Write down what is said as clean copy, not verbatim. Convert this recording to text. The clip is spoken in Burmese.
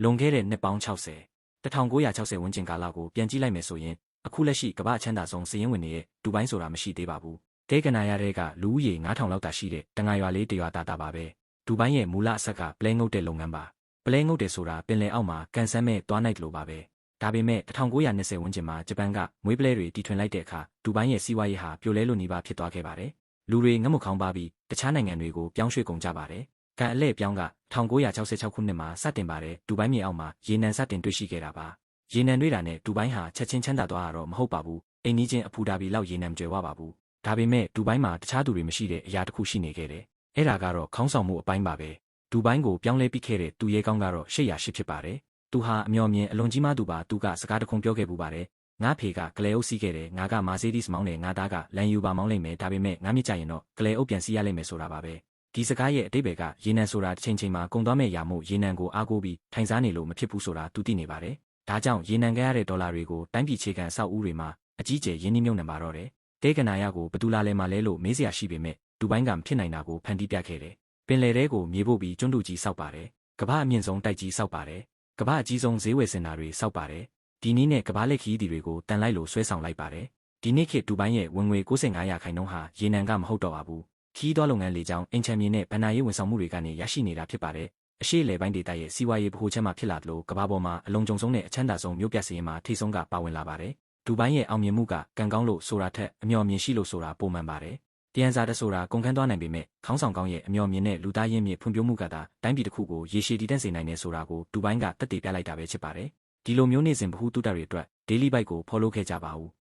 လွန်ခဲ့တဲ့နှစ်ပေါင်း60 1960 ဝန်းကျင်ကာလကိုပြန်ကြည့်လိုက်မယ်ဆိုရင်အခုလက်ရှိကမ္ဘာ့ချမ်းသာဆုံးစည်ရင်းဝင်နေတဲ့ဒူဘိုင်းဆိုတာမရှိသေးပါဘူး။တဲကနာရတဲ့ကလူဦးရေ9000လောက်သာရှိတဲ့တငါရွာလေးတရွာတာပါပဲ။ဒူဘိုင်းရဲ့မူလအဆက်ကပလဲငုတ်တဲ့လုပ်ငန်းပါ။ပလဲငုတ်တယ်ဆိုတာပင်လယ်အောက်မှာကန်ဆန်းမဲ့သွားနိုင်တယ်လို့ပါပဲ။ဒါပေမဲ့1920ဝန်းကျင်မှာဂျပန်ကမွေးပလဲတွေတီထွင်လိုက်တဲ့အခါဒူဘိုင်းရဲ့စီးပွားရေးဟာပြိုလဲလို့နီးပါးဖြစ်သွားခဲ့ပါတယ်။လူတွေငတ်မွတ်ခေါင်းပါပြီးတခြားနိုင်ငံတွေကိုပြောင်းရွှေ့ကုန်ကြပါတယ်။ကန်အလဲ့ပြောင်းက1966ခုနှစ်မှာစတင်ပါတယ်ဒူဘိုင်းမြေအောက်မှာရေနံစတင်တွေ့ရှိခဲ့တာပါ။ရေနံတွေ့တာနဲ့ဒူဘိုင်းဟာချက်ချင်းချမ်းသာသွားတာတော့မဟုတ်ပါဘူး။အိမ်နီးချင်းအဖူဒါဘီလောက်ရေနံမကြွယ်ဝပါဘူး။ဒါပေမဲ့ဒူဘိုင်းမှာတခြားသူတွေမရှိတဲ့အရာတစ်ခုရှိနေခဲ့တယ်။အဲ့ဒါကတော့ခေါင်းဆောင်မှုအပိုင်းပါပဲ။ဒူဘိုင်းကိုပြောင်းလဲပြီးခဲ့တဲ့သူရဲကောင်းကတော့808ဖြစ်ပါတယ်။သူဟာအမျှော်မြင်အလွန်ကြီးမားသူပါသူကစကားတခုပြောခဲ့ပူပါတယ်။ငါဖေကကလဲအုပ်စီးခဲ့တယ်ငါကမာဆေးဒီစ်မောင်းတယ်ငါသားကလန်ယူပါမောင်းလိုက်မယ်ဒါပေမဲ့ငါမြစ်ကြရင်တော့ကလဲအုပ်ပြန်စီးရလိမ့်မယ်ဆိုတာပါပဲ။ဒီစကားရဲ့အတိတ်ဘယ်ကရေနံဆိုတာတစ်ချိန်မှာကုန်သွားမဲ့ရာမို့ရေနံကိုအားကိုးပြီးထိုင်စားနေလို့မဖြစ်ဘူးဆိုတာသူသိနေပါတယ်။ဒါကြောင့်ရေနံခဲ့ရတဲ့ဒေါ်လာတွေကိုတိုင်းပြည်ခြေခံအဆောက်အဦတွေမှာအကြီးကျယ်ရင်းနှီးမြှုပ်နှံပါတော့တယ်။တဲကနာရကိုဘသူလာလဲမှလဲလို့မေးစရာရှိပေမဲ့ဒူဘိုင်းကမဖြစ်နိုင်တာကိုဖန်တီးပြခဲ့တယ်။ပင်လယ်ထဲကိုမြေဖို့ပြီးကျွန်းတူကြီးစောက်ပါတယ်။ကမ္ဘာအမြင့်ဆုံးတိုက်ကြီးစောက်ပါတယ်။ကမ္ဘာအကြီးဆုံးဈေးဝယ်စင်တာတွေစောက်ပါတယ်။ဒီနည်းနဲ့ကမ္ဘာလက်ခီးတီတွေကိုတန်လိုက်လို့ဆွဲဆောင်လိုက်ပါတယ်။ဒီနေ့ခေတ်ဒူဘိုင်းရဲ့ဝင်ငွေ95%ဟာရေနံကမဟုတ်တော့ပါဘူး။ခီးသွားလုပ်ငန်းလေကြောင်းအင်ချမ်မြေနဲ့ဗဏ္ဍာရေးဝန်ဆောင်မှုတွေကနေရရှိနေတာဖြစ်ပါတယ်။အရှေ့လယ်ပိုင်းဒေသရဲ့စီးပွားရေးဗဟိုချက်မှဖြစ်လာသလိုကမ္ဘာပေါ်မှာအလုံးစုံဆုံးနဲ့အချမ်းသာဆုံးမြို့ပြစည်ရင်မှာထိဆုံးကပါဝင်လာပါတယ်။ဒူဘိုင်းရဲ့အောင်မြင်မှုကကံကောင်းလို့ဆိုတာထက်အမျှော်မြင်ရှိလို့ဆိုတာပုံမှန်ပါတယ်။တယံဇာတဆိုတာကုန်ခန်းသွားနိုင်ပေမဲ့ခေါင်းဆောင်ကောင်းရဲ့အမျှော်မြင်တဲ့လူသားရင်းမြစ်ဖွံ့ဖြိုးမှုကသာတိုင်းပြည်တစ်ခုကိုရေရှည်တည်တံ့စေနိုင်တယ်ဆိုတာကိုဒူဘိုင်းကသက်သေပြလိုက်တာပဲဖြစ်ပါတယ်။ဒီလိုမျိုးနေစဉ်ဗဟုသုတတွေအတွက် Daily Bite ကို follow ခဲ့ကြပါဦး။